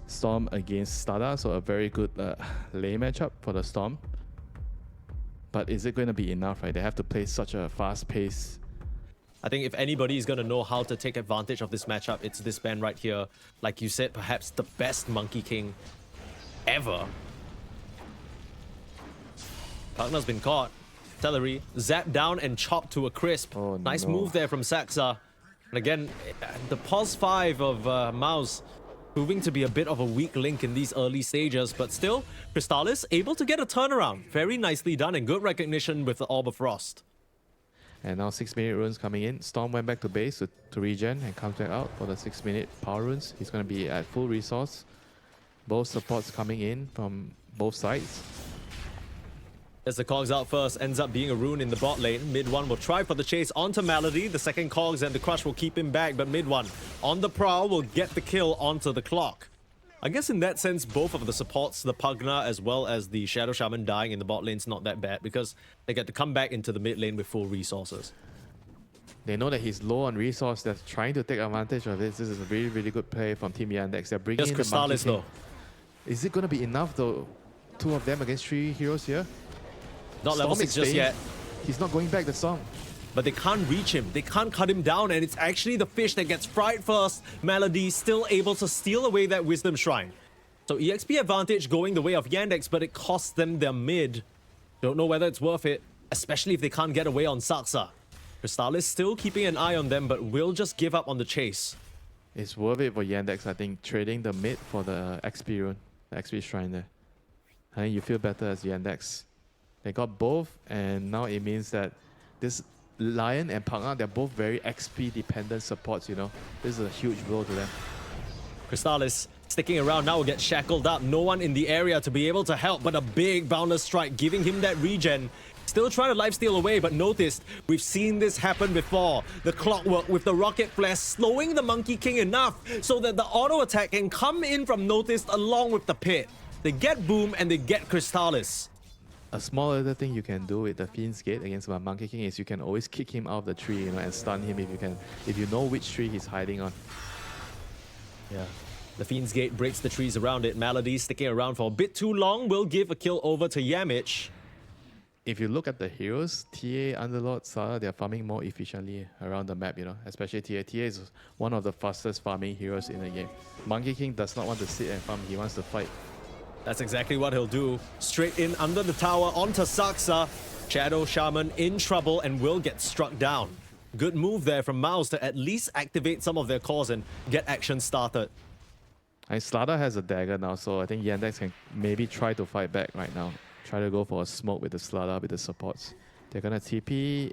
Storm against Stada, so a very good lane matchup for the Storm. But is it going to be enough, right? They have to play such a fast pace. I think if anybody is going to know how to take advantage of this matchup, it's this band right here. Like you said, perhaps the best Monkey King ever. Pugna's been caught. Celery zapped down and chopped to a crisp. Oh, nice no. move there from Saxa. And again, the pulse 5 of MOUZ proving to be a bit of a weak link in these early stages, but still, Crystallis able to get a turnaround. Very nicely done and good recognition with the Orb of Frost. And now 6-minute runes coming in. Storm went back to base to regen and comes back out for the 6-minute power runes. He's going to be at full resource. Both supports coming in from both sides. As the Cogs out first, ends up being a rune in the bot lane. Mid one will try for the chase onto Malady. The second Cogs and the Crush will keep him back, but Mid one on the prowl will get the kill onto the clock. I guess in that sense, both of the supports, the Pugna as well as the Shadow Shaman dying in the bot lane is not that bad because they get to come back into the mid lane with full resources. They know that he's low on resource. They're trying to take advantage of this. This is a really, really good play from Team Yndx. They're bringing in the Monkey Crystallis King. though. Is it going to be enough though? 2 of them against 3 heroes here? Not level 6 just yet. He's not going back the Storm. But they can't reach him. They can't cut him down, and it's actually the fish that gets fried first. Malady still able to steal away that Wisdom Shrine. So EXP advantage going the way of Yandex, but it costs them their mid. Don't know whether it's worth it, especially if they can't get away on Saxa. Crystallis still keeping an eye on them, but will just give up on the chase. It's worth it for Yandex, I think, trading the mid for the XP rune, the XP shrine there. I think you feel better as Yandex. They got both, and now it means that this Lion and Pugna, they're both very XP dependent supports, you know. This is a huge blow to them. Crystallis sticking around now will get shackled up. No one in the area to be able to help, but a big Boundless Strike giving him that regen. Still trying to lifesteal away, but notice we've seen this happen before. The Clockwork with the Rocket Flash slowing the Monkey King enough so that the auto attack can come in from Noticed along with the Pit. They get Boom and they get Crystallis. A small little thing you can do with the Fiend's Gate against my Monkey King is you can always kick him out of the tree, you know, and stun him if you know which tree he's hiding on. Yeah. The Fiend's Gate breaks the trees around it. Malady sticking around for a bit too long will give a kill over to Yamich. If you look at the heroes, TA, Underlord, Sara, they're farming more efficiently around the map, you know, especially TA. TA is one of the fastest farming heroes in the game. Monkey King does not want to sit and farm, he wants to fight. That's exactly what he'll do. Straight in under the tower onto Saxa. Shadow Shaman in trouble and will get struck down. Good move there from MOUZ to at least activate some of their cores and get action started. And Slada has a dagger now, so I think Yandex can maybe try to fight back right now. Try to go for a smoke with the Slada, with the supports. They're gonna TP...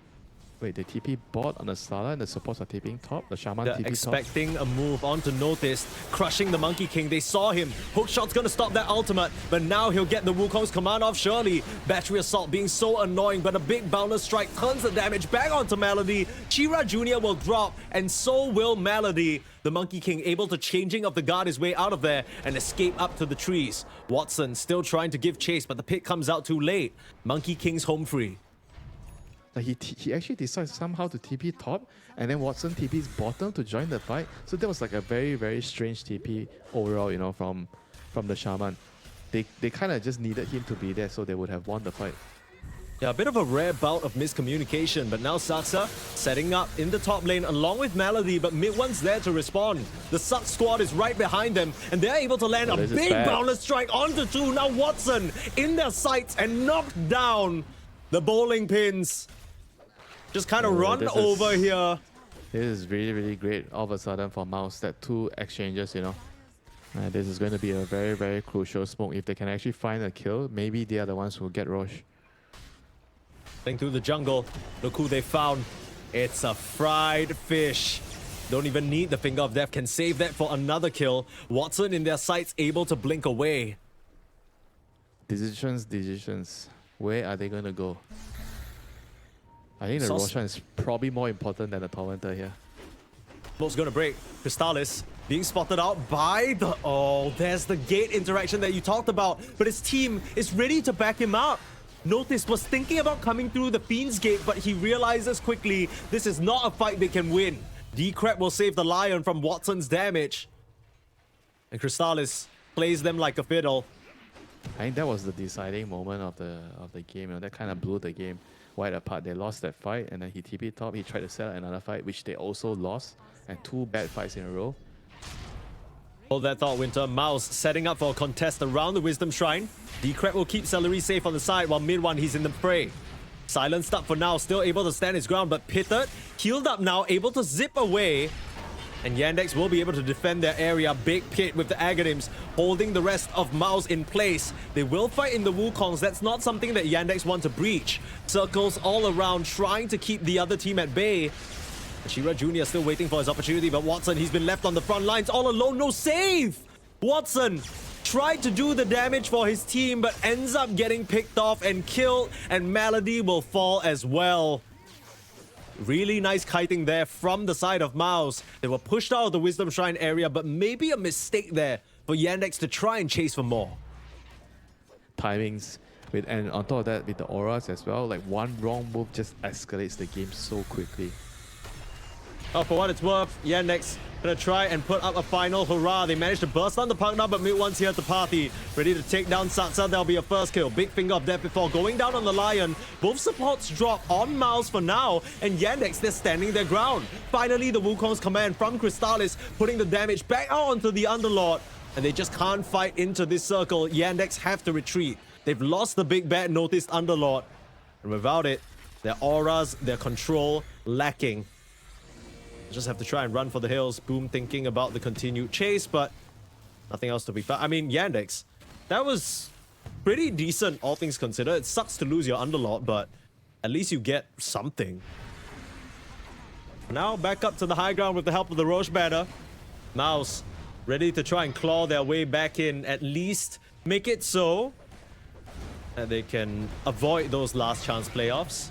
Wait, they TP bot on the Slada and the supports are TPing top. The Shaman They're TP expecting top. a move onto Noticed, crushing the Monkey King. They saw him. Hookshot's gonna stop that ultimate, but now he'll get the Wukong's command off surely. Battery Assault being so annoying, but a big Boundless Strike turns the damage back onto Malady. Chira Jr. will drop, and so will Malady. The Monkey King able to changing of the guard his way out of there and escape up to the trees. Watson still trying to give chase, but the pit comes out too late. Monkey King's home free. He actually decides somehow to TP top, and then Watson TP's bottom to join the fight. So that was like a very, very strange TP overall, you know, from the Shaman. They kind of just needed him to be there so they would have won the fight. Yeah, a bit of a rare bout of miscommunication, but now Saxa setting up in the top lane along with Malady, but mid one's there to respond. The Suck squad is right behind them, and they're able to land a big Boundless Strike onto 2. Now Watson in their sights and knocked down the bowling pins. Just kind of run over here. This is really, really great all of a sudden for MOUZ, that 2 exchanges, you know. This is going to be a very, very crucial smoke. If they can actually find a kill, maybe they are the ones who get Rosh. Playing through the jungle. Look who they found. It's a fried fish. Don't even need the Finger of Death. Can save that for another kill. Watson in their sights able to blink away. Decisions. Where are they going to go? I think the Roshan is probably more important than the Tormentor here. Smoke's gonna break. Crystallis being spotted out by the... Oh, there's the gate interaction that you talked about. But his team is ready to back him up. Notice was thinking about coming through the Fiend's Gate, but he realizes quickly this is not a fight they can win. Decrep will save the Lion from Watson's damage. And Crystallis plays them like a fiddle. I think that was the deciding moment of the game. You know, that kind of blew the game wide apart. They lost that fight, and then he TP top. He tried to sell another fight, which they also lost, and 2 bad fights in a row. Hold that thought, Winter. MOUZ setting up for a contest around the Wisdom Shrine. Decrep will keep Celery safe on the side, while mid one he's in the fray. Silenced up for now, still able to stand his ground, but Pitted, healed up now, able to zip away. And Yandex will be able to defend their area. Big Pit with the Aghanim's holding the rest of MOUZ in place. They will fight in the Wukongs. That's not something that Yandex want to breach. Circles all around, trying to keep the other team at bay. Shira Jr. still waiting for his opportunity, but Watson, he's been left on the front lines all alone. No save! Watson tried to do the damage for his team, but ends up getting picked off and killed, and Melody will fall as well. Really nice kiting there from the side of MOUZ. They were pushed out of the Wisdom Shrine area, but maybe a mistake there for Yandex to try and chase for more. Timings, and on top of that, with the auras as well, like one wrong move just escalates the game so quickly. Oh, for what it's worth, Yandex gonna try and put up a final hurrah. They managed to burst on the punk now, but mid one's here at the party. Ready to take down Saksa. There'll be a first kill. Big finger of death before going down on the Lion. Both supports drop on MOUZ for now, and Yandex, they're standing their ground. Finally, the Wukong's command from Crystallis, putting the damage back out onto the Underlord, and they just can't fight into this circle. Yandex have to retreat. They've lost the big bad noticed Underlord, and without it, their auras, their control lacking. Just have to try and run for the hills. Boom thinking about the continued chase, but nothing else to be found. I mean, Yandex, that was pretty decent, all things considered. It sucks to lose your Underlord, but at least you get something. Now back up to the high ground with the help of the Roche banner. MOUZ ready to try and claw their way back in, at least make it so that they can avoid those last chance playoffs.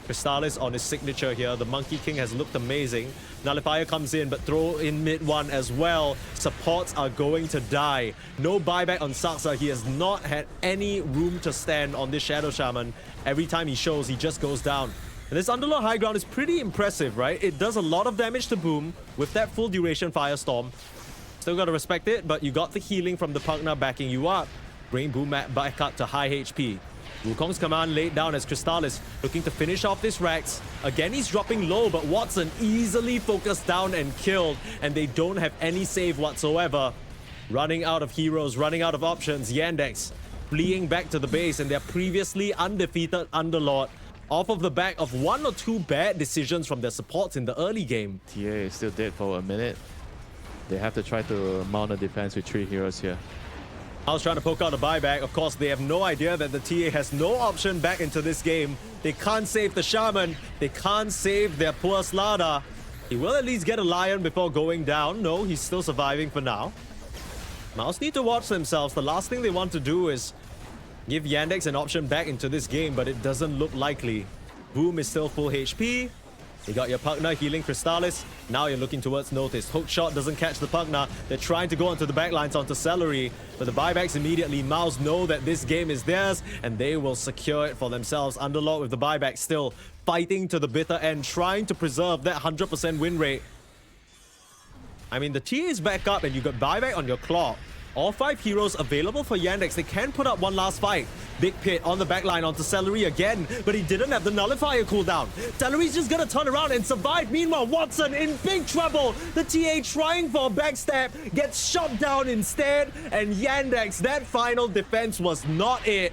Crystallis on his signature here. The Monkey King has looked amazing. Nullifier comes in, but throw in mid one as well. Supports are going to die. No buyback on Saksa. He has not had any room to stand on this Shadow Shaman. Every time he shows, he just goes down. And this Underlord high ground is pretty impressive, right? It does a lot of damage to Boom with that full duration Firestorm. Still gotta respect it, but you got the healing from the Pugna backing you up. Bring Boom back up to high HP. Wukong's command laid down as Crystallis looking to finish off this Rax. Again, he's dropping low, but Watson easily focused down and killed, and they don't have any save whatsoever. Running out of heroes, running out of options. Yandex fleeing back to the base and their previously undefeated Underlord, off of the back of 1 or 2 bad decisions from their supports in the early game. TA is still dead for a minute. They have to try to mount a defense with 3 heroes here. I was trying to poke out a buyback. Of course, they have no idea that the TA has no option back into this game. They can't save the Shaman. They can't save their poor Slada. He will at least get a Lion before going down. No, he's still surviving for now. MOUZ need to watch themselves. The last thing they want to do is give Yandex an option back into this game, but it doesn't look likely. Boom is still full HP. You got your Pugna healing Crystallis. Now you're looking towards Notice. Hook shot doesn't catch the Pugna. They're trying to go onto the backlines onto Celery, but the buybacks immediately. MOUZ know that this game is theirs, and they will secure it for themselves. Underlord with the buyback still fighting to the bitter end, trying to preserve that 100% win rate. I mean, the TA is back up, and you got buyback on your clock. All 5 heroes available for Yandex. They can put up one last fight. Big Pit on the backline onto Celery again, but he didn't have the Nullifier cooldown. Celery's just gonna turn around and survive. Meanwhile, Watson in big trouble. The TA trying for a backstab, gets shot down instead, and Yandex, that final defense was not it.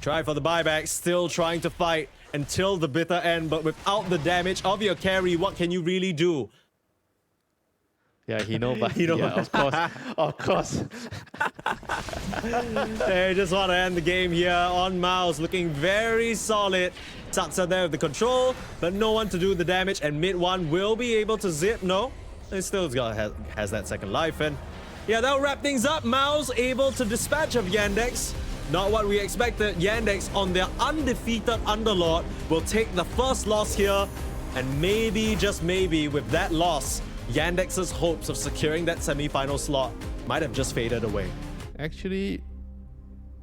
Try for the buyback, still trying to fight until the bitter end, but without the damage of your carry, what can you really do? Yeah, he know, but yeah, of course. They just want to end the game here on MOUZ, looking very solid. Saksa there with the control, but no one to do the damage, and mid one will be able to zip. No, it still has that second life, and yeah, that'll wrap things up. MOUZ able to dispatch of Yandex. Not what we expected. Yandex on their undefeated Underlord will take the first loss here, and maybe, just maybe, with that loss, Yandex's hopes of securing that semi-final slot might have just faded away. Actually,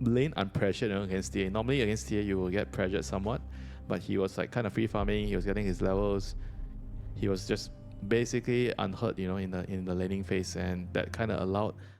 lane unpressured against TA. Normally against TA you will get pressured somewhat, but he was like kind of free farming. He was getting his levels. He was just basically unhurt, you know, in the laning phase, and that kind of allowed